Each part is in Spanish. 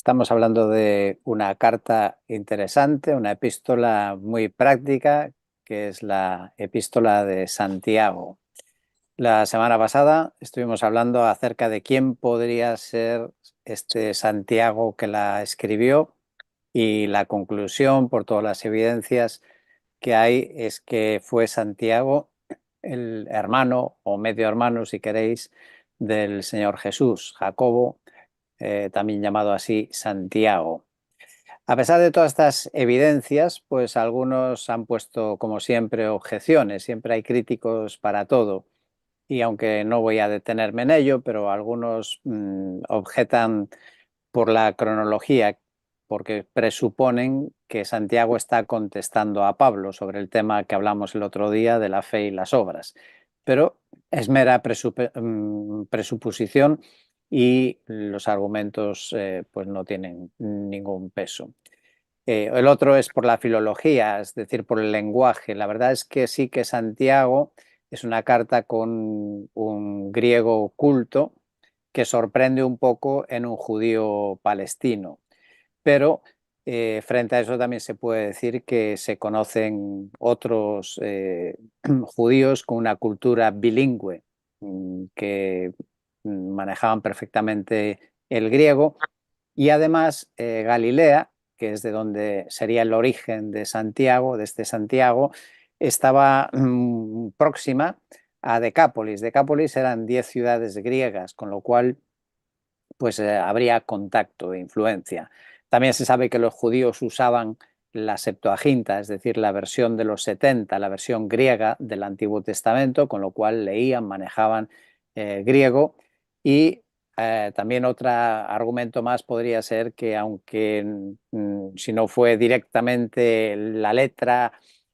Estamos hablando de una carta interesante, una epístola muy práctica, que es la epístola de Santiago. La semana pasada estuvimos hablando acerca de quién podría ser este Santiago que la escribió, y la conclusión, por todas las evidencias que hay, es que fue Santiago, el hermano o medio hermano, si queréis, del Señor Jesús, Jacobo, también llamado así Santiago. A pesar de todas estas evidencias, pues algunos han puesto, como siempre, objeciones. Siempre hay críticos para todo. Y aunque no voy a detenerme en ello, pero algunos objetan por la cronología, porque presuponen que Santiago está contestando a Pablo sobre el tema que hablamos el otro día de la fe y las obras. Pero es mera presuposición, y los argumentos pues no tienen ningún peso. El otro es por la filología, es decir, por el lenguaje. La verdad es que sí que Santiago es una carta con un griego culto que sorprende un poco en un judío palestino. Pero frente a eso también se puede decir que se conocen otros judíos con una cultura bilingüe, que manejaban perfectamente el griego, y además Galilea, que es de donde sería el origen de Santiago, de este Santiago, estaba próxima a Decápolis. Decápolis eran 10 ciudades griegas, con lo cual pues habría contacto e influencia. También se sabe que los judíos usaban la Septuaginta, es decir, la versión de los 70, la versión griega del Antiguo Testamento, con lo cual leían, manejaban griego. Y también otro argumento más podría ser que, aunque si no fue directamente la letra,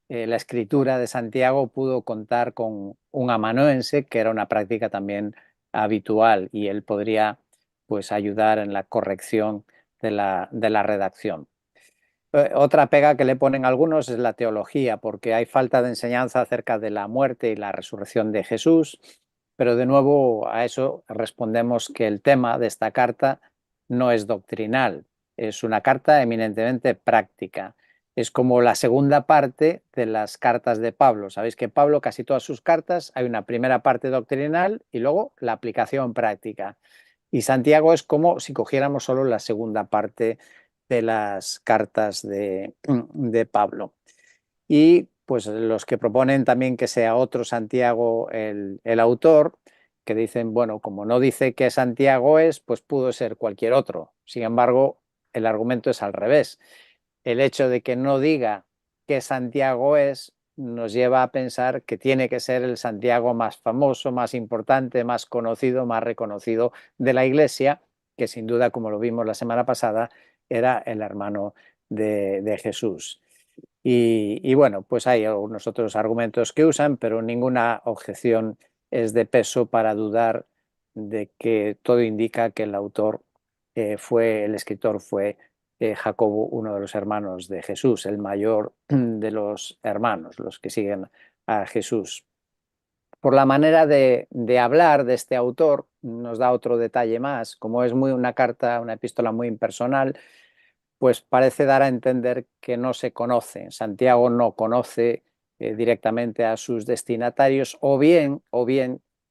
la escritura de Santiago, pudo contar con un amanuense, que era una práctica también habitual, y él podría pues ayudar en la corrección de la redacción. Otra pega que le ponen algunos es la teología, porque hay falta de enseñanza acerca de la muerte y la resurrección de Jesús, pero de nuevo a eso respondemos que el tema de esta carta no es doctrinal, es una carta eminentemente práctica. Es como la segunda parte de las cartas de Pablo. Sabéis que Pablo, casi todas sus cartas, hay una primera parte doctrinal y luego la aplicación práctica. Y Santiago es como si cogiéramos solo la segunda parte de las cartas de Pablo. Y pues los que proponen también que sea otro Santiago el autor, que dicen, bueno, como no dice que Santiago es, pues pudo ser cualquier otro. Sin embargo, el argumento es al revés. El hecho de que no diga que Santiago es nos lleva a pensar que tiene que ser el Santiago más famoso, más importante, más conocido, más reconocido de la Iglesia, que sin duda, como lo vimos la semana pasada, era el hermano de Jesús. Y bueno, pues hay algunos otros argumentos que usan, pero ninguna objeción es de peso para dudar de que todo indica que el autor el escritor fue Jacobo, uno de los hermanos de Jesús, el mayor de los hermanos, los que siguen a Jesús. Por la manera de hablar de este autor, nos da otro detalle más. Como es una carta, una epístola muy impersonal, pues parece dar a entender que no se conoce. Santiago no conoce directamente a sus destinatarios, o bien,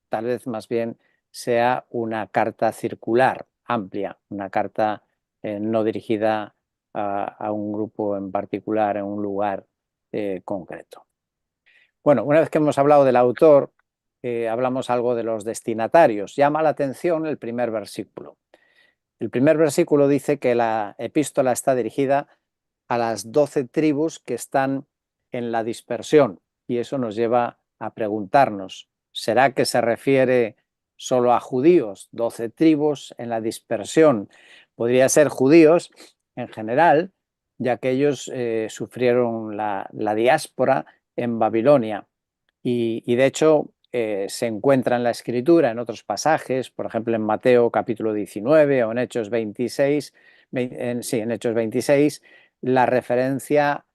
tal vez más bien, sea una carta circular, amplia, una carta no dirigida a un grupo en particular, en un lugar concreto. Bueno, una vez que hemos hablado del autor, hablamos algo de los destinatarios. Llama la atención el primer versículo. El primer versículo dice que la epístola está dirigida a las 12 tribus que están en la dispersión, y eso nos lleva a preguntarnos, ¿será que se refiere solo a judíos? 12 tribus en la dispersión. Podría ser judíos en general, ya que ellos sufrieron la diáspora en Babilonia, y de hecho se encuentra en la Escritura, en otros pasajes, por ejemplo en Mateo capítulo 19 o en Hechos 26, en Hechos 26, la referencia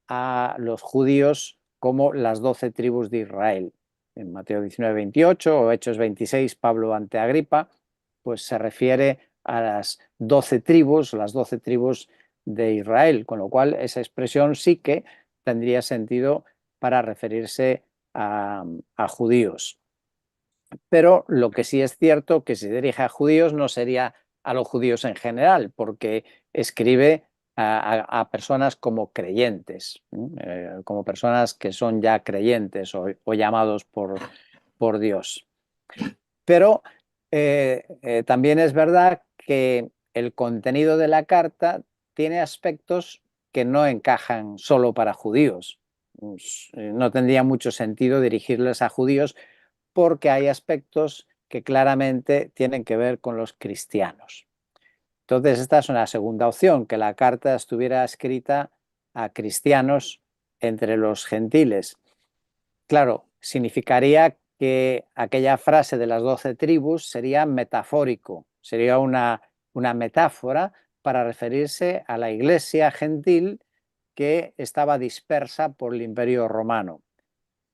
a los judíos como las 12 tribus de Israel. En Mateo 19, 28 o Hechos 26, Pablo ante Agripa, pues se refiere a las 12 tribus, las 12 tribus de Israel, con lo cual esa expresión sí que tendría sentido para referirse a judíos. Pero lo que sí es cierto que si se dirige a judíos no sería a los judíos en general, porque escribe a personas como creyentes, como personas que son ya creyentes o llamados por Dios. Pero también es verdad que el contenido de la carta tiene aspectos que no encajan solo para judíos. No tendría mucho sentido dirigirles a judíos porque hay aspectos que claramente tienen que ver con los cristianos. Entonces, esta es una segunda opción, que la carta estuviera escrita a cristianos entre los gentiles. Claro, significaría que aquella frase de las 12 tribus sería metafórico, sería una metáfora para referirse a la iglesia gentil que estaba dispersa por el Imperio Romano.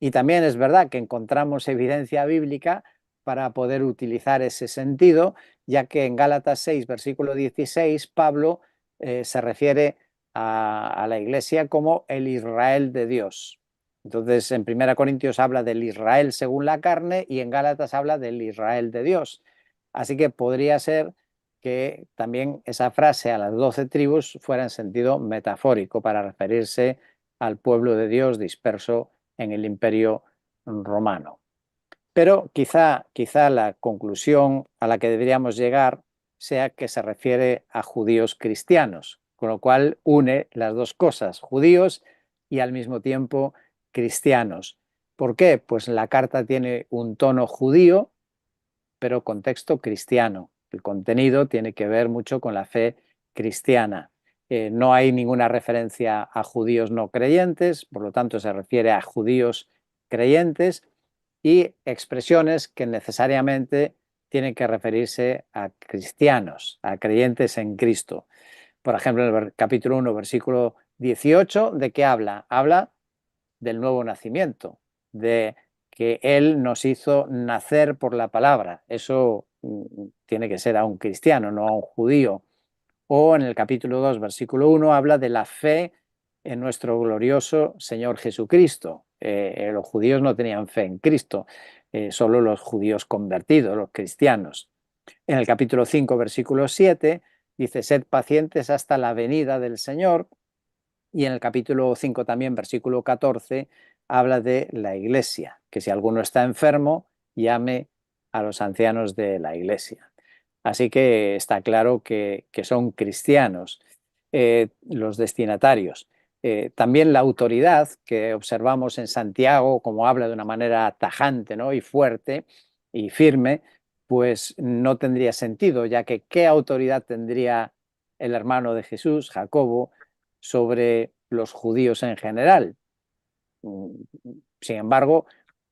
Y también es verdad que encontramos evidencia bíblica para poder utilizar ese sentido, ya que en Gálatas 6, versículo 16, Pablo se refiere a la iglesia como el Israel de Dios. Entonces, en 1 Corintios habla del Israel según la carne y en Gálatas habla del Israel de Dios. Así que podría ser que también esa frase a las 12 tribus fuera en sentido metafórico para referirse al pueblo de Dios disperso en el Imperio Romano. Pero quizá la conclusión a la que deberíamos llegar sea que se refiere a judíos cristianos, con lo cual une las dos cosas, judíos y al mismo tiempo cristianos. ¿Por qué? Pues la carta tiene un tono judío, pero contexto cristiano. El contenido tiene que ver mucho con la fe cristiana. No hay ninguna referencia a judíos no creyentes, por lo tanto se refiere a judíos creyentes y expresiones que necesariamente tienen que referirse a cristianos, a creyentes en Cristo. Por ejemplo, en el capítulo 1, versículo 18, ¿de qué habla? Habla del nuevo nacimiento, de que Él nos hizo nacer por la palabra. Eso tiene que ser a un cristiano, no a un judío. O en el capítulo 2, versículo 1, habla de la fe en nuestro glorioso Señor Jesucristo. Los judíos no tenían fe en Cristo, solo los judíos convertidos, los cristianos. En el capítulo 5, versículo 7, dice, sed pacientes hasta la venida del Señor. Y en el capítulo 5 también, versículo 14, habla de la iglesia, que si alguno está enfermo, llame a los ancianos de la iglesia. Así que está claro que son cristianos los destinatarios. También la autoridad que observamos en Santiago, como habla de una manera tajante, ¿no?, y fuerte y firme, pues no tendría sentido, ya que ¿qué autoridad tendría el hermano de Jesús, Jacobo, sobre los judíos en general? Sin embargo,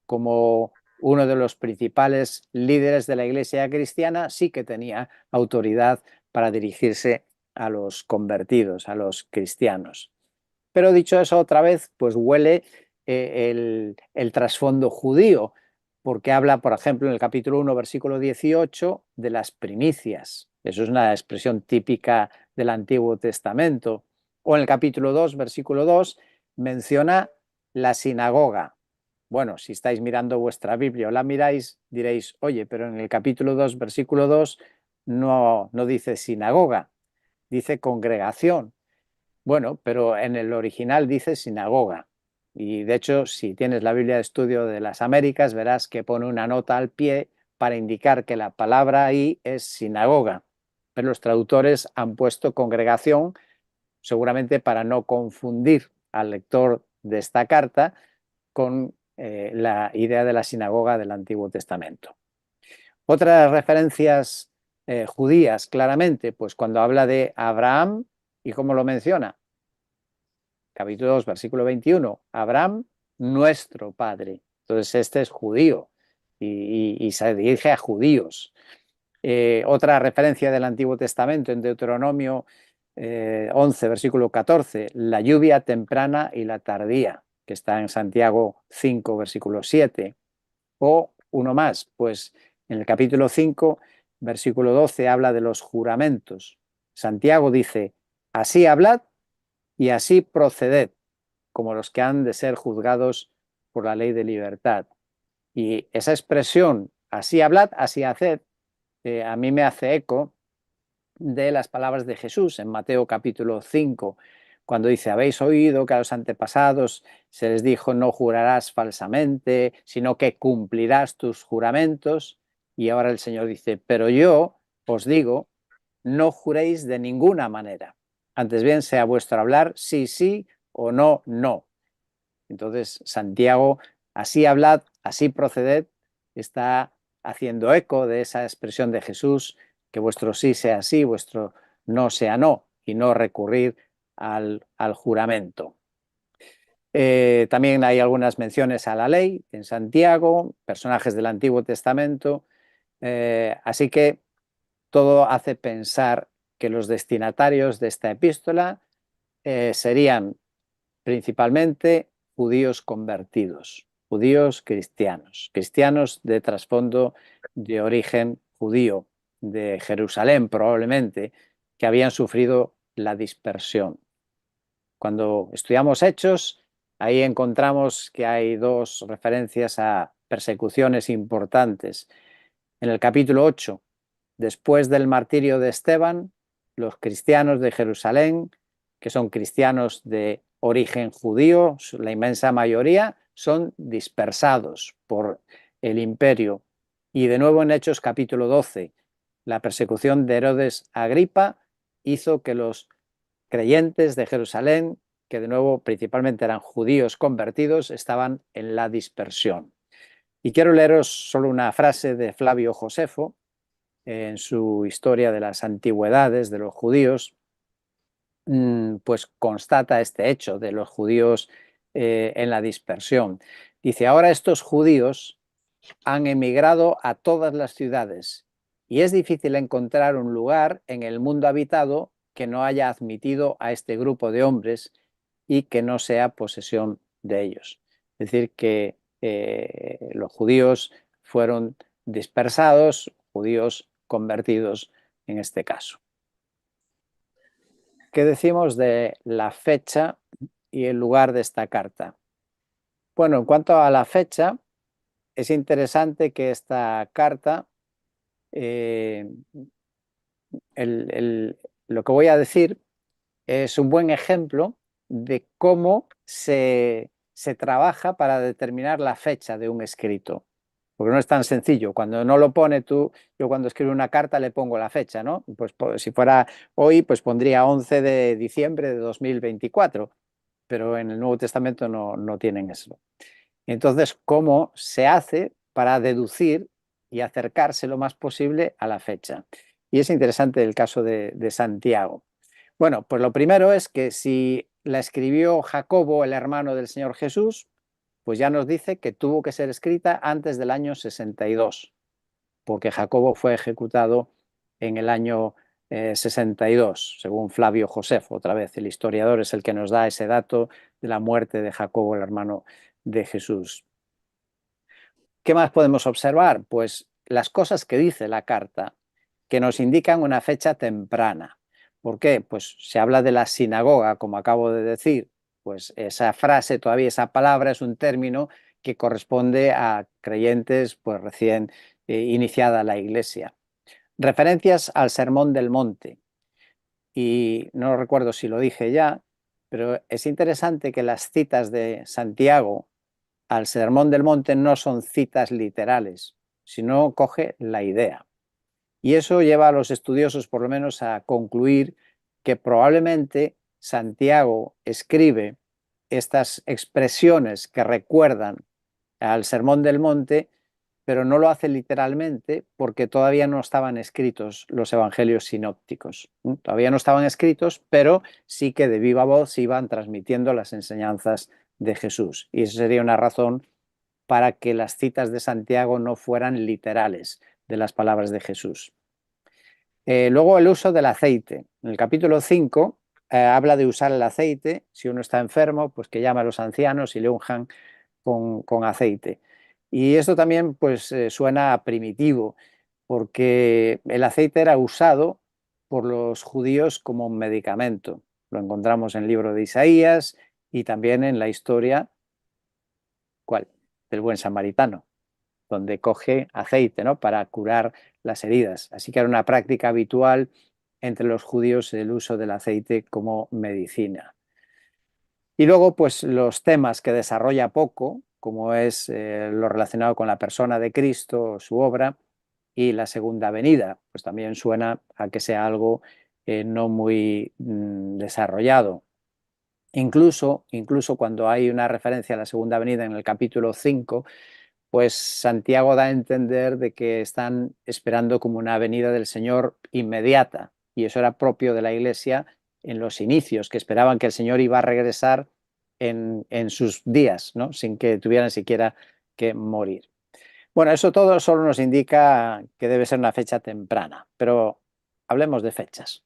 como uno de los principales líderes de la iglesia cristiana, sí que tenía autoridad para dirigirse a los convertidos, a los cristianos. Pero dicho eso otra vez, pues huele el trasfondo judío, porque habla, por ejemplo, en el capítulo 1, versículo 18, de las primicias. Eso es una expresión típica del Antiguo Testamento. O en el capítulo 2, versículo 2, menciona la sinagoga. Bueno, si estáis mirando vuestra Biblia o la miráis, diréis, oye, pero en el capítulo 2, versículo 2, no dice sinagoga, dice congregación. Bueno, pero en el original dice sinagoga. Y de hecho, si tienes la Biblia de Estudio de las Américas, verás que pone una nota al pie para indicar que la palabra ahí es sinagoga. Pero los traductores han puesto congregación, seguramente para no confundir al lector de esta carta con la idea de la sinagoga del Antiguo Testamento. Otras referencias judías, claramente, pues cuando habla de Abraham, ¿y cómo lo menciona? Capítulo 2, versículo 21, Abraham, nuestro padre. Entonces este es judío y se dirige a judíos. Otra referencia del Antiguo Testamento en Deuteronomio 11, versículo 14, la lluvia temprana y la tardía, que está en Santiago 5, versículo 7. O uno más, pues en el capítulo 5 versículo 12, habla de los juramentos. Santiago dice, así hablad y así proceded, como los que han de ser juzgados por la ley de libertad. Y esa expresión, así hablad, así haced, a mí me hace eco de las palabras de Jesús en Mateo capítulo 5, cuando dice, habéis oído que a los antepasados se les dijo, no jurarás falsamente, sino que cumplirás tus juramentos. Y ahora el Señor dice, pero yo os digo, no juréis de ninguna manera. Antes bien sea vuestro hablar sí, sí o no, no. Entonces, Santiago, así hablad, así proceded, está haciendo eco de esa expresión de Jesús, que vuestro sí sea sí, vuestro no sea no, y no recurrir al juramento. También hay algunas menciones a la ley en Santiago, personajes del Antiguo Testamento, así que todo hace pensar que los destinatarios de esta epístola serían principalmente judíos convertidos, judíos cristianos, cristianos de trasfondo de origen judío, de Jerusalén probablemente, que habían sufrido la dispersión. Cuando estudiamos Hechos, ahí encontramos que hay dos referencias a persecuciones importantes. En el capítulo 8, después del martirio de Esteban, los cristianos de Jerusalén, que son cristianos de origen judío, la inmensa mayoría, son dispersados por el imperio. Y de nuevo en Hechos capítulo 12, la persecución de Herodes Agripa hizo que los creyentes de Jerusalén, que de nuevo principalmente eran judíos convertidos, estaban en la dispersión. Y quiero leeros solo una frase de Flavio Josefo en su historia de las antigüedades de los judíos, pues constata este hecho de los judíos en la dispersión. Dice, ahora estos judíos han emigrado a todas las ciudades y es difícil encontrar un lugar en el mundo habitado que no haya admitido a este grupo de hombres y que no sea posesión de ellos. Es decir, que los judíos fueron dispersados, judíos convertidos en este caso. ¿Qué decimos de la fecha y el lugar de esta carta? Bueno, en cuanto a la fecha, es interesante que esta carta, lo que voy a decir, es un buen ejemplo de cómo se trabaja para determinar la fecha de un escrito. Porque no es tan sencillo. Cuando no lo pone tú, yo cuando escribo una carta le pongo la fecha, ¿no? Pues si fuera hoy, pues pondría 11 de diciembre de 2024, pero en el Nuevo Testamento no tienen eso. Entonces, ¿cómo se hace para deducir y acercarse lo más posible a la fecha? Y es interesante el caso de Santiago. Bueno, pues lo primero es que si la escribió Jacobo, el hermano del Señor Jesús, pues ya nos dice que tuvo que ser escrita antes del año 62, porque Jacobo fue ejecutado en el año 62, según Flavio Josefo. Otra vez, el historiador es el que nos da ese dato de la muerte de Jacobo, el hermano de Jesús. ¿Qué más podemos observar? Pues las cosas que dice la carta, que nos indican una fecha temprana. ¿Por qué? Pues se habla de la sinagoga, como acabo de decir, pues esa frase, todavía esa palabra es un término que corresponde a creyentes pues recién iniciada la iglesia. Referencias al Sermón del Monte. Y no recuerdo si lo dije ya, pero es interesante que las citas de Santiago al Sermón del Monte no son citas literales, sino coge la idea. Y eso lleva a los estudiosos por lo menos a concluir que probablemente Santiago escribe estas expresiones que recuerdan al Sermón del Monte, pero no lo hace literalmente porque todavía no estaban escritos los evangelios sinópticos. Todavía no estaban escritos, pero sí que de viva voz se iban transmitiendo las enseñanzas de Jesús. Y esa sería una razón para que las citas de Santiago no fueran literales de las palabras de Jesús. Luego el uso del aceite. En el capítulo 5 habla de usar el aceite. Si uno está enfermo, pues que llame a los ancianos y le unjan con aceite. Y esto también pues suena primitivo, porque el aceite era usado por los judíos como un medicamento. Lo encontramos en el libro de Isaías y también en la historia, ¿cuál? Del buen samaritano, donde coge aceite, ¿no?, para curar las heridas. Así que era una práctica habitual entre los judíos el uso del aceite como medicina. Y luego, pues los temas que desarrolla poco, como es lo relacionado con la persona de Cristo, su obra, y la segunda venida, pues también suena a que sea algo no muy desarrollado. Incluso cuando hay una referencia a la segunda venida en el capítulo 5, pues Santiago da a entender de que están esperando como una venida del Señor inmediata, y eso era propio de la Iglesia en los inicios, que esperaban que el Señor iba a regresar en sus días, ¿no?, sin que tuvieran siquiera que morir. Bueno, eso todo solo nos indica que debe ser una fecha temprana, pero hablemos de fechas.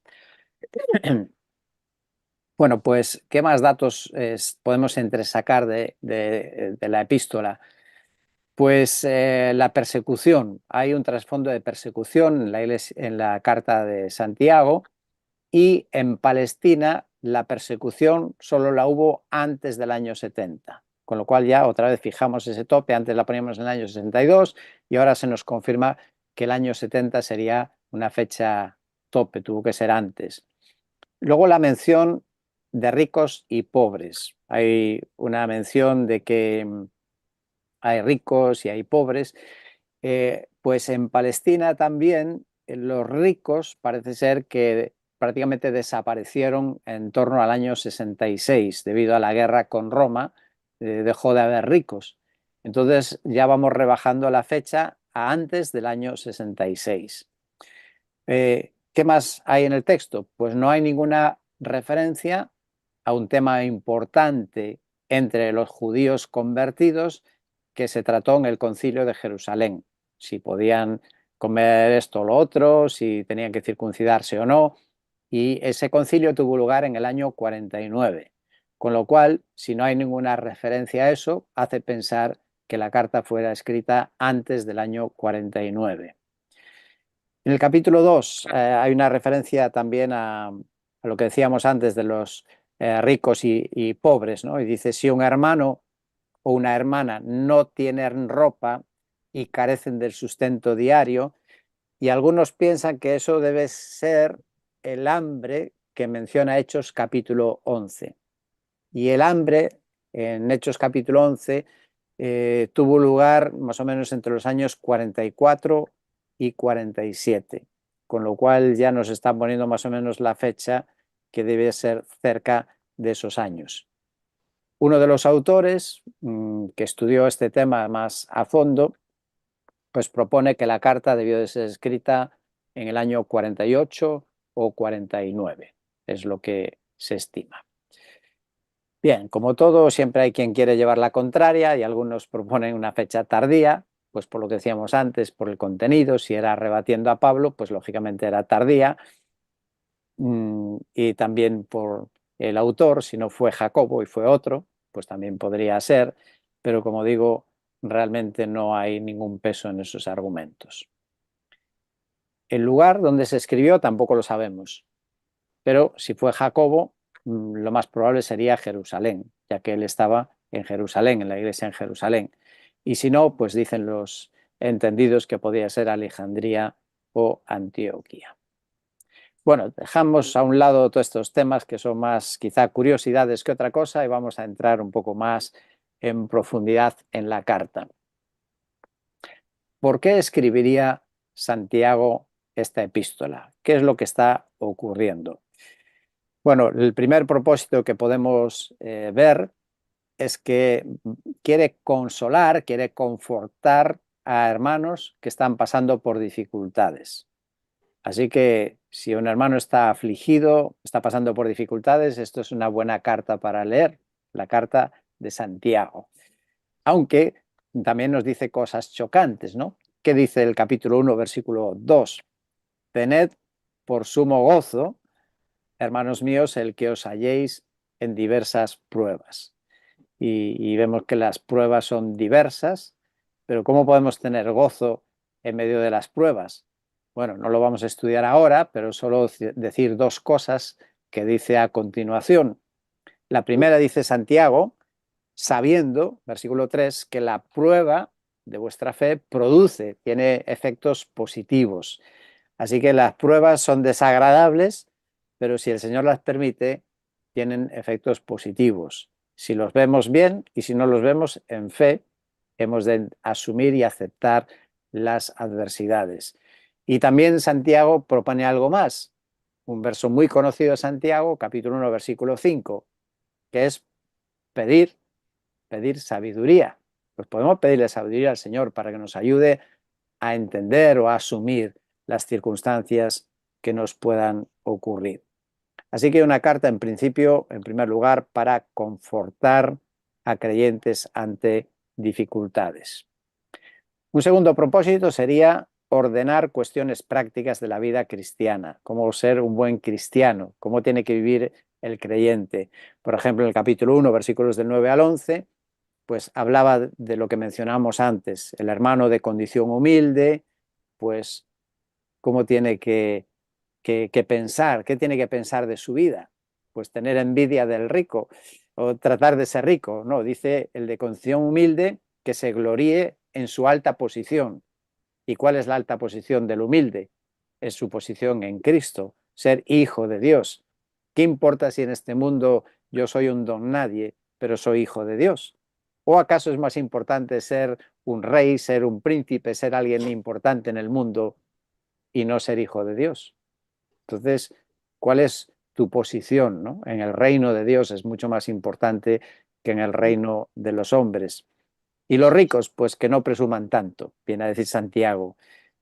Bueno, pues, ¿qué más datos podemos entresacar de la epístola? Pues la persecución. Hay un trasfondo de persecución en en la carta de Santiago, y en Palestina la persecución solo la hubo antes del año 70, con lo cual ya otra vez fijamos ese tope. Antes la poníamos en el año 62 y ahora se nos confirma que el año 70 sería una fecha tope, tuvo que ser antes. Luego la mención de ricos y pobres. Hay una mención de que hay ricos y hay pobres. Pues en Palestina también los ricos parece ser que prácticamente desaparecieron en torno al año 66 debido a la guerra con Roma. Dejó de haber ricos. Entonces ya vamos rebajando la fecha a antes del año 66. ¿Qué más hay en el texto? Pues no hay ninguna referencia a un tema importante entre los judíos convertidos que se trató en el Concilio de Jerusalén. Si podían comer esto o lo otro, si tenían que circuncidarse o no. Y ese concilio tuvo lugar en el año 49. Con lo cual, si no hay ninguna referencia a eso, hace pensar que la carta fuera escrita antes del año 49. En el capítulo 2 hay una referencia también a lo que decíamos antes de los ricos y pobres, ¿no? Y dice, si un hermano o una hermana no tienen ropa y carecen del sustento diario, y algunos piensan que eso debe ser el hambre que menciona Hechos capítulo 11. Y el hambre en Hechos capítulo 11 tuvo lugar más o menos entre los años 44 y 47, con lo cual ya nos están poniendo más o menos la fecha que debe ser cerca de esos años. Uno de los autores que estudió este tema más a fondo, pues propone que la carta debió de ser escrita en el año 48 o 49, es lo que se estima. Bien, como todo, siempre hay quien quiere llevar la contraria y algunos proponen una fecha tardía, pues por lo que decíamos antes, por el contenido. Si era rebatiendo a Pablo, pues lógicamente era tardía, y también por el autor. Si no fue Jacobo y fue otro, pues también podría ser, pero como digo, realmente no hay ningún peso en esos argumentos. El lugar donde se escribió tampoco lo sabemos, pero si fue Jacobo, lo más probable sería Jerusalén, ya que él estaba en Jerusalén, en la iglesia en Jerusalén. Y si no, pues dicen los entendidos que podía ser Alejandría o Antioquía. Bueno, dejamos a un lado todos estos temas que son más quizá curiosidades que otra cosa, y vamos a entrar un poco más en profundidad en la carta. ¿Por qué escribiría Santiago esta epístola? ¿Qué es lo que está ocurriendo? Bueno, el primer propósito que podemos ver es que quiere consolar, quiere confortar a hermanos que están pasando por dificultades. Así que si un hermano está afligido, está pasando por dificultades, esto es una buena carta para leer, la carta de Santiago. Aunque también nos dice cosas chocantes, ¿no? ¿Qué dice el capítulo 1, versículo 2? Tened por sumo gozo, hermanos míos, el que os halléis en diversas pruebas. Y vemos que las pruebas son diversas, pero ¿cómo podemos tener gozo en medio de las pruebas? Bueno, no lo vamos a estudiar ahora, pero solo decir dos cosas que dice a continuación. La primera dice Santiago, sabiendo, versículo 3, que la prueba de vuestra fe tiene efectos positivos. Así que las pruebas son desagradables, pero si el Señor las permite, tienen efectos positivos. Si los vemos bien y si no los vemos en fe, hemos de asumir y aceptar las adversidades. Y también Santiago propone algo más, un verso muy conocido de Santiago, capítulo 1, versículo 5, que es pedir, pedir sabiduría. Pues podemos pedirle sabiduría al Señor para que nos ayude a entender o a asumir las circunstancias que nos puedan ocurrir. Así que una carta, en principio, en primer lugar, para confortar a creyentes ante dificultades. Un segundo propósito sería ordenar cuestiones prácticas de la vida cristiana, cómo ser un buen cristiano, cómo tiene que vivir el creyente. Por ejemplo, en el capítulo 1, versículos del 9 al 11, pues hablaba de lo que mencionamos antes, el hermano de condición humilde, pues cómo tiene que pensar, qué tiene que pensar de su vida, pues tener envidia del rico o tratar de ser rico, no, dice el de condición humilde que se gloríe en su alta posición. ¿Y cuál es la alta posición del humilde? Es su posición en Cristo, ser hijo de Dios. ¿Qué importa si en este mundo yo soy un don nadie, pero soy hijo de Dios? ¿O acaso es más importante ser un rey, ser un príncipe, ser alguien importante en el mundo y no ser hijo de Dios? Entonces, ¿cuál es tu posición, ¿no? En el reino de Dios es mucho más importante que en el reino de los hombres. Y los ricos, pues que no presuman tanto, viene a decir Santiago,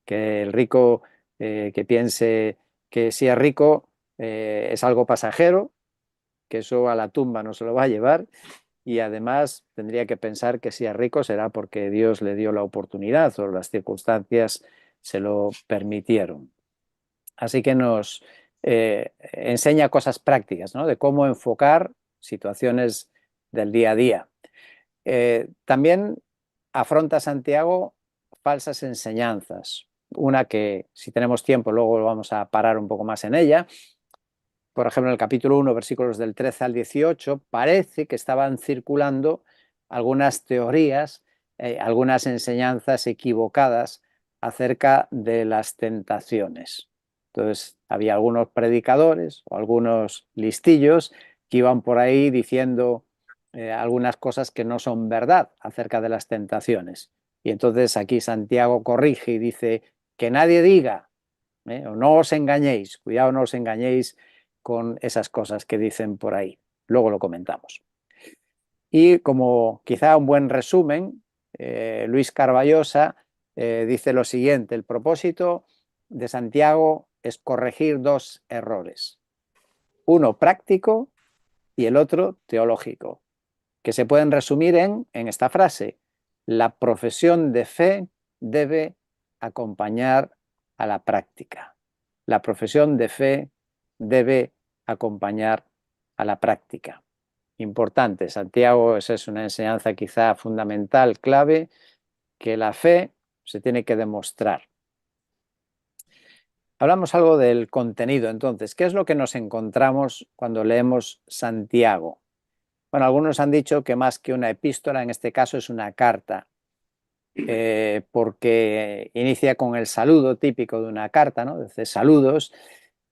que el rico que piense que si es rico es algo pasajero, que eso a la tumba no se lo va a llevar, y además tendría que pensar que si es rico será porque Dios le dio la oportunidad o las circunstancias se lo permitieron. Así que nos enseña cosas prácticas, ¿no? De cómo enfocar situaciones del día a día. También afronta Santiago falsas enseñanzas. Una que, si tenemos tiempo, luego vamos a parar un poco más en ella. Por ejemplo, en el capítulo 1, versículos del 13 al 18, parece que estaban circulando algunas teorías, algunas enseñanzas equivocadas acerca de las tentaciones. Entonces, había algunos predicadores o algunos listillos que iban por ahí diciendo algunas cosas que no son verdad acerca de las tentaciones. Y entonces aquí Santiago corrige y dice que nadie diga, o no os engañéis, cuidado, no os engañéis con esas cosas que dicen por ahí. Luego lo comentamos. Y como quizá un buen resumen, Luis Carballosa dice lo siguiente: el propósito de Santiago es corregir dos errores, uno práctico y el otro teológico, que se pueden resumir en esta frase: la profesión de fe debe acompañar a la práctica. La profesión de fe debe acompañar a la práctica. Importante, Santiago, esa es una enseñanza quizá fundamental, clave, que la fe se tiene que demostrar. Hablamos algo del contenido, entonces, ¿qué es lo que nos encontramos cuando leemos Santiago? Bueno, algunos han dicho que más que una epístola, en este caso es una carta, porque inicia con el saludo típico de una carta, ¿no? Dice saludos,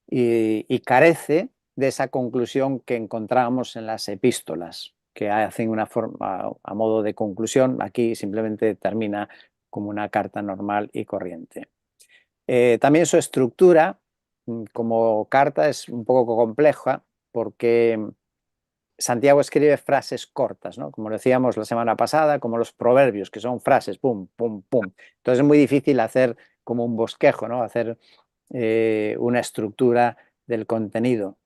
y carece de esa conclusión que encontramos en las epístolas, que hacen una forma a modo de conclusión. Aquí simplemente termina como una carta normal y corriente. También su estructura como carta es un poco compleja porque Santiago escribe frases cortas, ¿no? Como decíamos la semana pasada, como los proverbios, que son frases, pum, pum, pum. Entonces es muy difícil hacer como un bosquejo, ¿no? Hacer una estructura del contenido.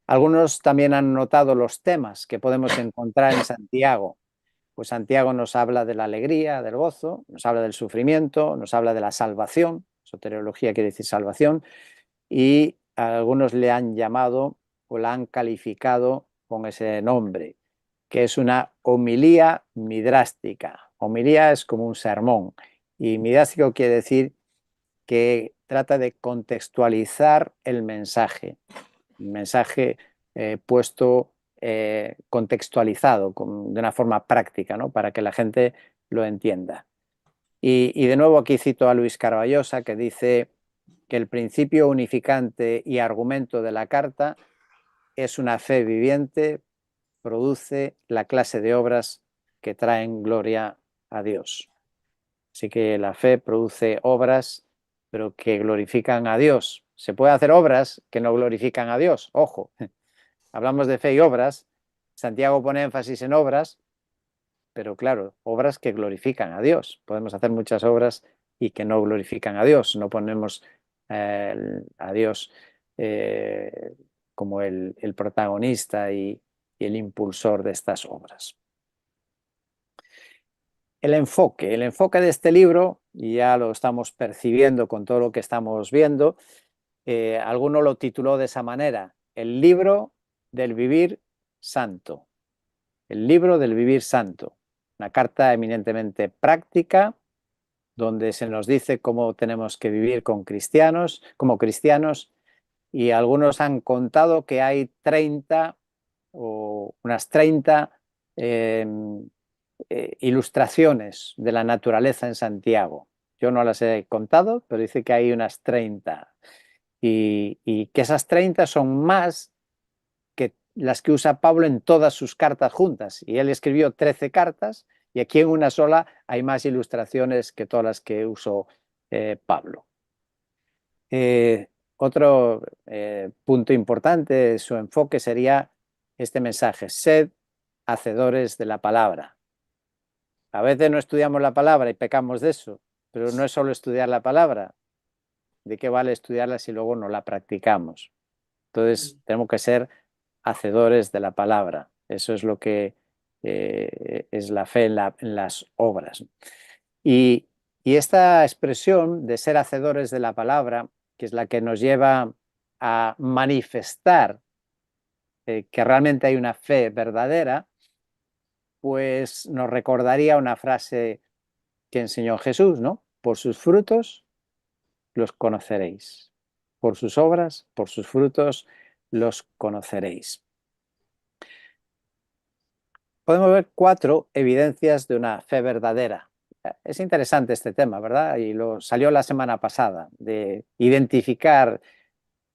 Algunos también han notado los temas que podemos encontrar en Santiago. Pues Santiago nos habla de la alegría, del gozo, nos habla del sufrimiento, nos habla de la salvación, soteriología quiere decir salvación, y algunos le han llamado o la han calificado con ese nombre, que es una homilía midrástica. Homilía es como un sermón y midrástico quiere decir que trata de contextualizar el mensaje puesto, contextualizado de una forma práctica, ¿no? Para que la gente lo entienda. Y de nuevo aquí cito a Luis Carballosa, que dice que el principio unificante y argumento de la carta es una fe viviente, produce la clase de obras que traen gloria a Dios. Así que la fe produce obras, pero que glorifican a Dios. Se puede hacer obras que no glorifican a Dios, ojo. Hablamos de fe y obras, Santiago pone énfasis en obras, pero claro, obras que glorifican a Dios. Podemos hacer muchas obras y que no glorifican a Dios, no ponemos a Dios como el protagonista y el impulsor de estas obras. El enfoque de este libro, y ya lo estamos percibiendo con todo lo que estamos viendo, alguno lo tituló de esa manera: el libro del vivir santo. El libro del vivir santo. Una carta eminentemente práctica, donde se nos dice cómo tenemos que vivir como cristianos, y algunos han contado que hay 30 o unas 30 ilustraciones de la naturaleza en Santiago. Yo no las he contado, pero dice que hay unas 30 y que esas 30 son más que las que usa Pablo en todas sus cartas juntas. Y él escribió 13 cartas y aquí en una sola hay más ilustraciones que todas las que usó Pablo. Otro punto importante de su enfoque sería este mensaje: sed hacedores de la palabra. A veces no estudiamos la palabra y pecamos de eso, pero no es solo estudiar la palabra. ¿De qué vale estudiarla si luego no la practicamos? Entonces tenemos que ser hacedores de la palabra. Eso es lo que es la fe en las obras. Y esta expresión de ser hacedores de la palabra, que es la que nos lleva a manifestar que realmente hay una fe verdadera, pues nos recordaría una frase que enseñó Jesús, ¿no? Por sus frutos los conoceréis. Por sus obras, por sus frutos los conoceréis. Podemos ver 4 evidencias de una fe verdadera. Es interesante este tema, ¿verdad? Y lo salió la semana pasada, de identificar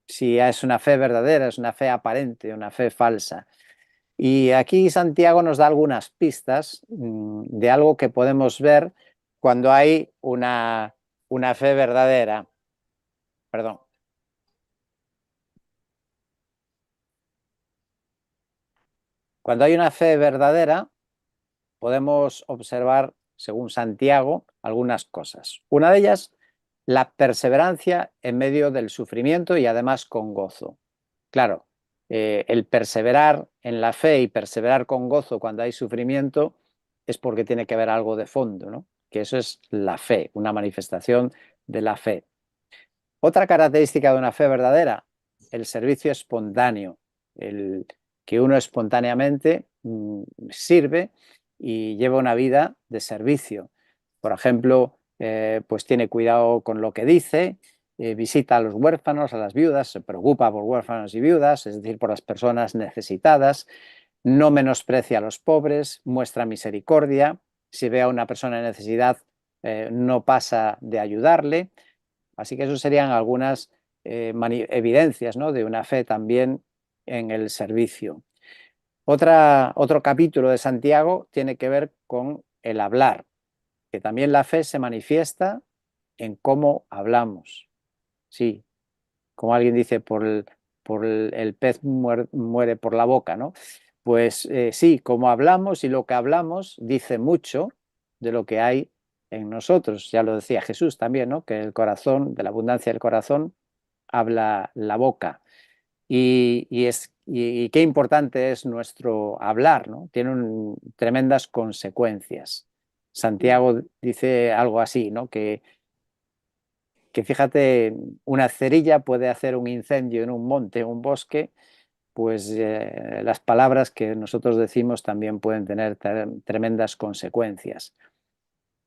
si es una fe verdadera, es una fe aparente, una fe falsa. Y aquí Santiago nos da algunas pistas de algo que podemos ver cuando hay una fe verdadera. Perdón. Cuando hay una fe verdadera, podemos observar, según Santiago, algunas cosas. Una de ellas, la perseverancia en medio del sufrimiento y además con gozo. Claro, el perseverar en la fe y perseverar con gozo cuando hay sufrimiento es porque tiene que haber algo de fondo, ¿no? Que eso es la fe, una manifestación de la fe. Otra característica de una fe verdadera, el servicio espontáneo, el que uno espontáneamente sirve y lleva una vida de servicio. Por ejemplo, pues tiene cuidado con lo que dice, visita a los huérfanos, a las viudas, se preocupa por huérfanos y viudas, es decir, por las personas necesitadas, no menosprecia a los pobres, muestra misericordia, si ve a una persona en necesidad, no pasa de ayudarle. Así que eso serían algunas evidencias, ¿no?, de una fe también en el servicio. Otro capítulo de Santiago tiene que ver con el hablar, que también la fe se manifiesta en cómo hablamos. Sí, como alguien dice, el pez muere por la boca, ¿no? Pues sí, como hablamos y lo que hablamos dice mucho de lo que hay en nosotros. Ya lo decía Jesús también, ¿no? Que el corazón, de la abundancia del corazón, habla la boca. Y qué importante es nuestro hablar, ¿no? Tiene tremendas consecuencias. Santiago dice algo así, ¿no? Que fíjate, una cerilla puede hacer un incendio en un monte, un bosque, pues las palabras que nosotros decimos también pueden tener tremendas consecuencias.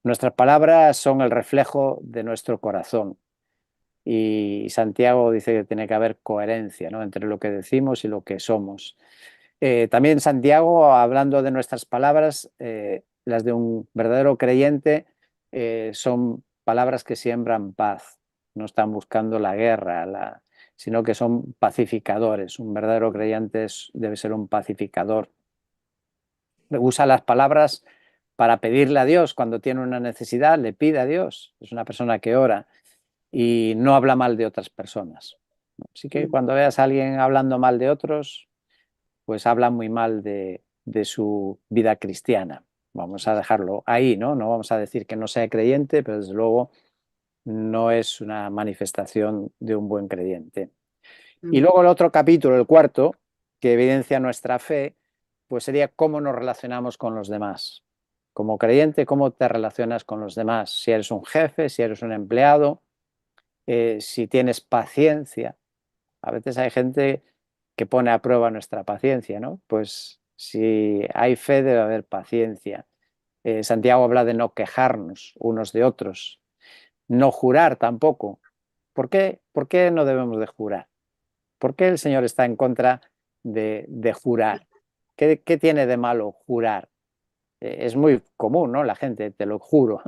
Nuestras palabras son el reflejo de nuestro corazón. y Santiago dice que tiene que haber coherencia, ¿no?, entre lo que decimos y lo que somos. También Santiago, hablando de nuestras palabras, las de un verdadero creyente, son palabras que siembran paz, no están buscando la guerra, sino que son pacificadores. Un verdadero creyente debe ser un pacificador. Usa las palabras para pedirle a Dios cuando tiene una necesidad, le pide a Dios. Es una persona que ora y no habla mal de otras personas. Así que cuando veas a alguien hablando mal de otros, pues habla muy mal de su vida cristiana. Vamos a dejarlo ahí, ¿no? No vamos a decir que no sea creyente, pero desde luego no es una manifestación de un buen creyente. Y luego el otro capítulo, el cuarto, que evidencia nuestra fe, pues sería cómo nos relacionamos con los demás. Como creyente, cómo te relacionas con los demás. Si eres un jefe, si eres un empleado, si tienes paciencia. A veces hay gente que pone a prueba nuestra paciencia, ¿no? Pues si hay fe debe haber paciencia. Santiago habla de no quejarnos unos de otros, no jurar tampoco. ¿Por qué no debemos de jurar? ¿Por qué el Señor está en contra de jurar? ¿Qué tiene de malo jurar? Es muy común, ¿no? La gente, te lo juro.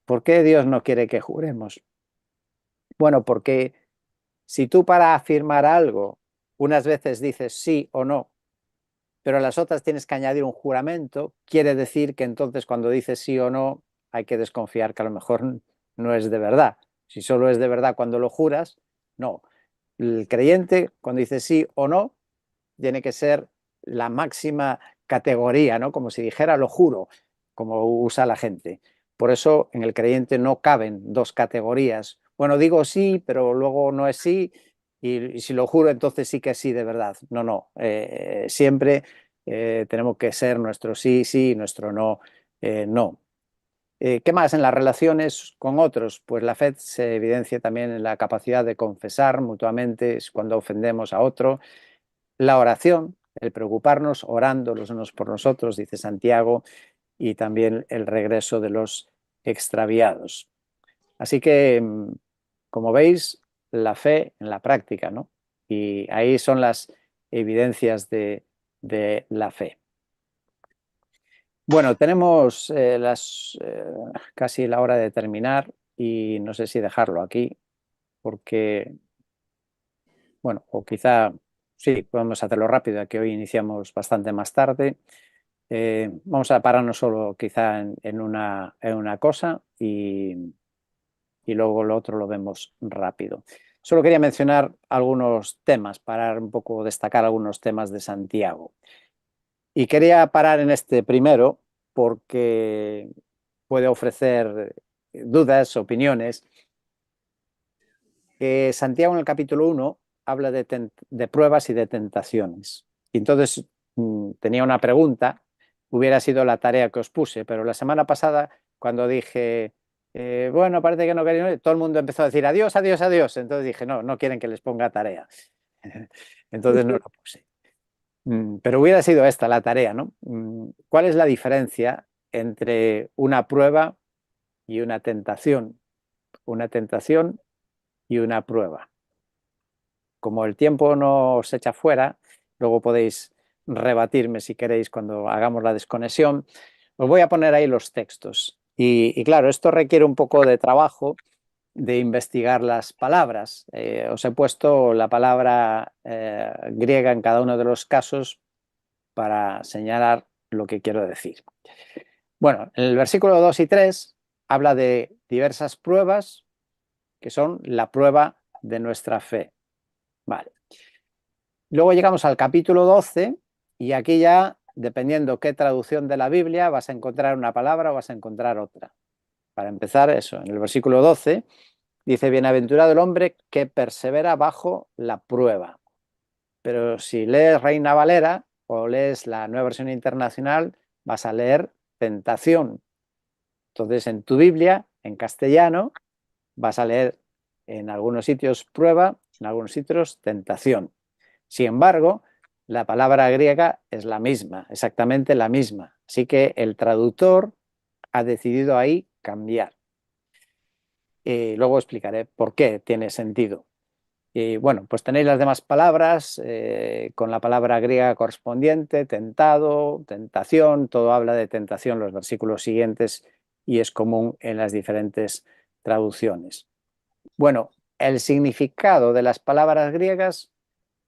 ¿Por qué Dios no quiere que juremos? Bueno, porque si tú para afirmar algo unas veces dices sí o no, pero a las otras tienes que añadir un juramento, quiere decir que entonces cuando dices sí o no hay que desconfiar que a lo mejor no es de verdad. Si solo es de verdad cuando lo juras, no. El creyente cuando dice sí o no tiene que ser la máxima categoría, ¿no? Como si dijera lo juro, como usa la gente. Por eso en el creyente no caben dos categorías. Bueno, digo sí, pero luego no es sí, y si lo juro, entonces sí que es sí de verdad. No, no. Siempre tenemos que ser nuestro sí, sí, nuestro no, no. ¿Qué más? En las relaciones con otros, pues la fe se evidencia también en la capacidad de confesar mutuamente cuando ofendemos a otro. La oración, el preocuparnos orando los unos por nosotros, dice Santiago, y también el regreso de los extraviados. Así que, como veis, la fe en la práctica, ¿no? Y ahí son las evidencias de la fe. Bueno, tenemos casi la hora de terminar y no sé si dejarlo aquí, porque, bueno, o quizá sí, podemos hacerlo rápido, ya que hoy iniciamos bastante más tarde. Vamos a pararnos solo quizá en una cosa y luego lo otro lo vemos rápido. Solo quería mencionar algunos temas, parar un poco, destacar algunos temas de Santiago. Y quería parar en este primero porque puede ofrecer dudas, opiniones. Santiago en el capítulo 1 habla de pruebas y de tentaciones. Y entonces tenía una pregunta, hubiera sido la tarea que os puse, pero la semana pasada cuando dije, bueno, parece que no queréis, todo el mundo empezó a decir adiós, adiós, adiós. Entonces dije, no, no quieren que les ponga tarea. Entonces no lo puse. Pero hubiera sido esta la tarea, ¿no? ¿Cuál es la diferencia entre una prueba y una tentación? Una tentación y una prueba. Como el tiempo nos echa fuera, luego podéis rebatirme si queréis cuando hagamos la desconexión. Os voy a poner ahí los textos. Y claro, esto requiere un poco de trabajo de investigar las palabras. Os he puesto la palabra griega en cada uno de los casos para señalar lo que quiero decir. Bueno, en el versículo 2 y 3 habla de diversas pruebas que son la prueba de nuestra fe. Vale. Luego llegamos al capítulo 12 y aquí ya, dependiendo qué traducción de la Biblia, vas a encontrar una palabra o vas a encontrar otra. Para empezar, eso, en el versículo 12 dice, bienaventurado el hombre que persevera bajo la prueba. Pero si lees Reina Valera o lees la Nueva Versión Internacional, vas a leer tentación. Entonces, en tu Biblia, en castellano, vas a leer en algunos sitios prueba, en algunos sitios tentación. Sin embargo, la palabra griega es la misma, exactamente la misma. Así que el traductor ha decidido ahí cambiar. y luego explicaré por qué tiene sentido. Y bueno, pues tenéis las demás palabras con la palabra griega correspondiente, tentado, tentación, todo habla de tentación los versículos siguientes y es común en las diferentes traducciones. Bueno, el significado de las palabras griegas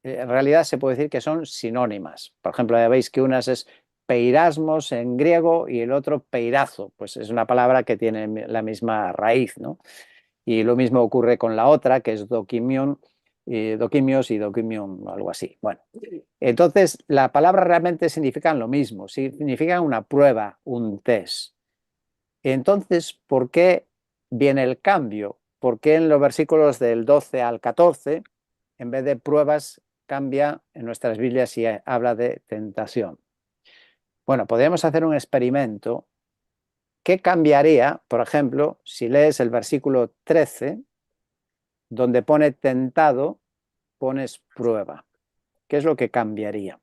en realidad se puede decir que son sinónimas. Por ejemplo, ya veis que unas es peirasmos en griego y el otro peirazo, pues es una palabra que tiene la misma raíz, ¿no? Y lo mismo ocurre con la otra, que es dokimion, dokimios y dokimion, o algo así. Bueno, entonces la palabra realmente significan lo mismo, significan una prueba, un test. Entonces, ¿por qué viene el cambio? ¿Por qué en los versículos del 12 al 14, en vez de pruebas, cambia en nuestras Biblias y habla de tentación? Bueno, podríamos hacer un experimento. ¿Qué cambiaría, por ejemplo, si lees el versículo 13, donde pone tentado, pones prueba? ¿Qué es lo que cambiaría?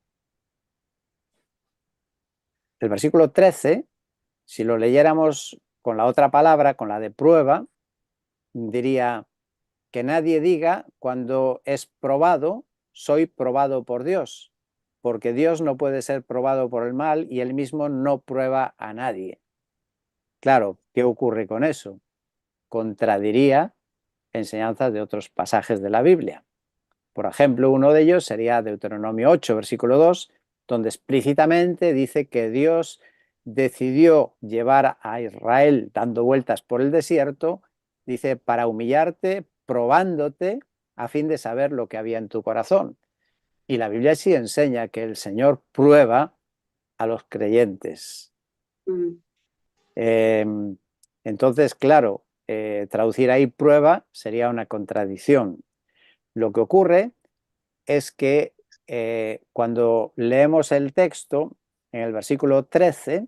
El versículo 13, si lo leyéramos con la otra palabra, con la de prueba, diría que nadie diga cuando es probado, soy probado por Dios, porque Dios no puede ser probado por el mal y él mismo no prueba a nadie. Claro, ¿qué ocurre con eso? Contradiría enseñanzas de otros pasajes de la Biblia. Por ejemplo, uno de ellos sería Deuteronomio 8, versículo 2, donde explícitamente dice que Dios decidió llevar a Israel dando vueltas por el desierto, dice, para humillarte, probándote, a fin de saber lo que había en tu corazón. Y la Biblia sí enseña que el Señor prueba a los creyentes. Mm. Eh, entonces, claro, traducir ahí prueba sería una contradicción. Lo que ocurre es que cuando leemos el texto, en el versículo 13,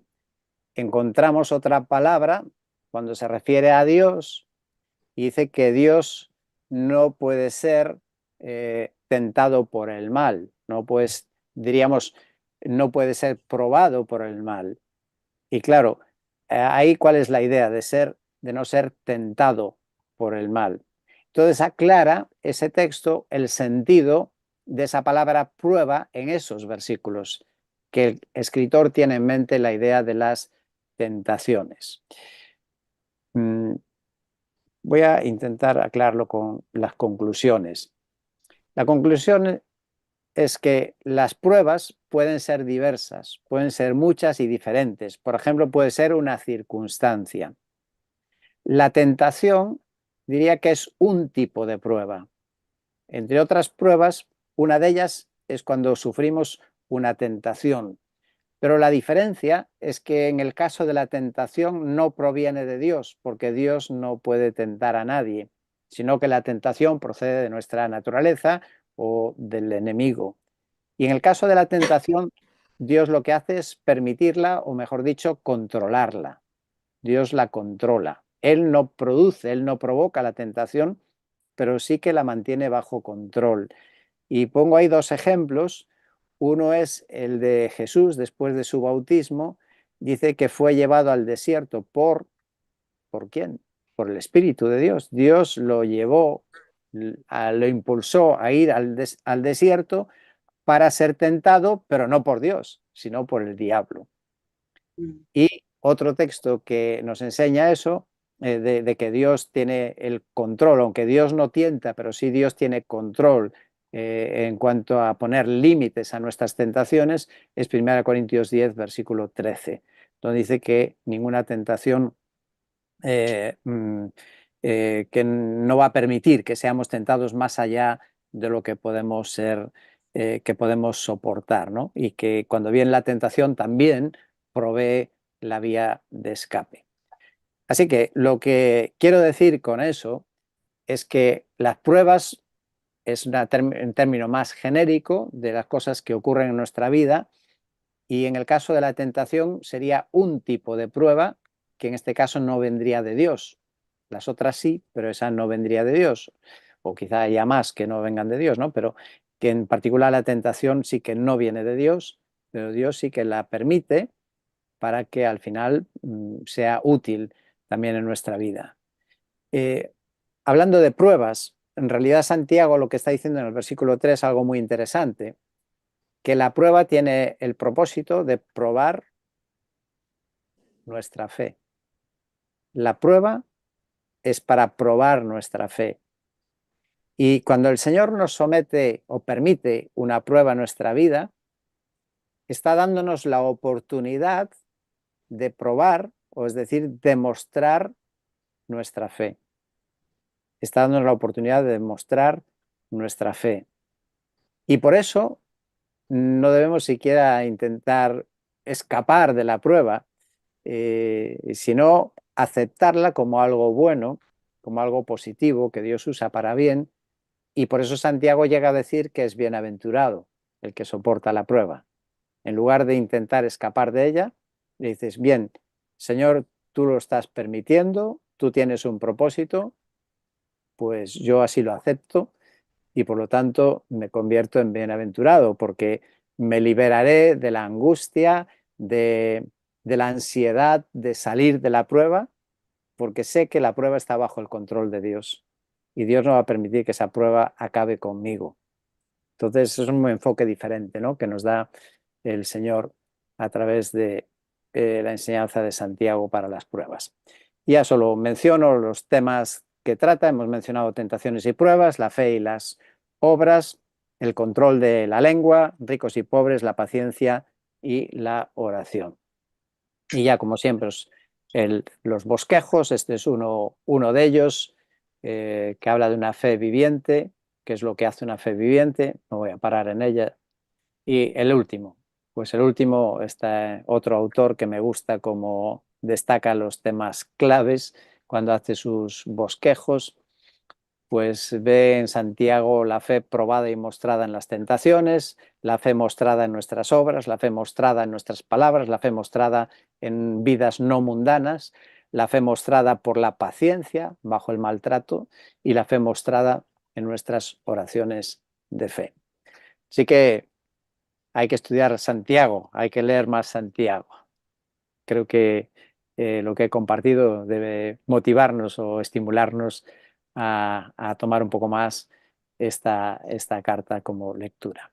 encontramos otra palabra cuando se refiere a Dios y dice que Dios no puede ser tentado por el mal, no pues diríamos, no puede ser probado por el mal. Y claro, ahí cuál es la idea de no ser tentado por el mal. Entonces aclara ese texto el sentido de esa palabra prueba en esos versículos, que el escritor tiene en mente la idea de las tentaciones. Voy a intentar aclararlo con las conclusiones. La conclusión es que las pruebas pueden ser diversas, pueden ser muchas y diferentes. Por ejemplo, puede ser una circunstancia. La tentación diría que es un tipo de prueba. Entre otras pruebas, una de ellas es cuando sufrimos una tentación. Pero la diferencia es que en el caso de la tentación no proviene de Dios, porque Dios no puede tentar a nadie, sino que la tentación procede de nuestra naturaleza o del enemigo. Y en el caso de la tentación, Dios lo que hace es permitirla, o mejor dicho, controlarla. Dios la controla. Él no produce, Él no provoca la tentación, pero sí que la mantiene bajo control. Y pongo ahí dos ejemplos. Uno es el de Jesús después de su bautismo. Dice que fue llevado al desierto ¿por quién? Por el Espíritu de Dios. Dios lo llevó, lo impulsó a ir al desierto para ser tentado, pero no por Dios, sino por el diablo. Mm. Y otro texto que nos enseña eso, de que Dios tiene el control, aunque Dios no tienta, pero sí Dios tiene control en cuanto a poner límites a nuestras tentaciones, es 1 Corintios 10, versículo 13, donde dice que ninguna tentación eh, mm, que no va a permitir que seamos tentados más allá de lo que podemos ser, que podemos soportar, ¿no? Y que cuando viene la tentación también provee la vía de escape. Así que lo que quiero decir con eso es que las pruebas es un término más genérico de las cosas que ocurren en nuestra vida y en el caso de la tentación sería un tipo de prueba que en este caso no vendría de Dios. Las otras sí, pero esa no vendría de Dios. O quizá haya más que no vengan de Dios, ¿no? Pero que en particular la tentación sí que no viene de Dios, pero Dios sí que la permite para que al final sea útil también en nuestra vida. hablando de pruebas, en realidad Santiago lo que está diciendo en el versículo 3 es algo muy interesante, que la prueba tiene el propósito de probar nuestra fe. La prueba es para probar nuestra fe. Y cuando el Señor nos somete o permite una prueba en nuestra vida, está dándonos la oportunidad de probar, o es decir, demostrar nuestra fe. Está dándonos la oportunidad de demostrar nuestra fe. Y por eso no debemos siquiera intentar escapar de la prueba, sino aceptarla como algo bueno, como algo positivo que Dios usa para bien. Y por eso Santiago llega a decir que es bienaventurado el que soporta la prueba. En lugar de intentar escapar de ella, le dices, bien, Señor, tú lo estás permitiendo, tú tienes un propósito, pues yo así lo acepto y por lo tanto me convierto en bienaventurado porque me liberaré de la angustia, de la ansiedad de salir de la prueba, porque sé que la prueba está bajo el control de Dios y Dios no va a permitir que esa prueba acabe conmigo. Entonces es un enfoque diferente, ¿no?, que nos da el Señor a través de la enseñanza de Santiago para las pruebas. Ya solo menciono los temas que trata. Hemos mencionado tentaciones y pruebas, la fe y las obras, el control de la lengua, ricos y pobres, la paciencia y la oración. Y ya como siempre los bosquejos, este es uno de ellos, que habla de una fe viviente, qué es lo que hace una fe viviente, no voy a parar en ella. Y el último, pues el último está otro autor que me gusta como destaca los temas claves cuando hace sus bosquejos, pues ve en Santiago la fe probada y mostrada en las tentaciones, la fe mostrada en nuestras obras, la fe mostrada en nuestras palabras, la fe mostrada en vidas no mundanas, la fe mostrada por la paciencia bajo el maltrato y la fe mostrada en nuestras oraciones de fe. Así que hay que estudiar Santiago, hay que leer más Santiago. Creo que lo que he compartido debe motivarnos o estimularnos a tomar un poco más esta carta como lectura.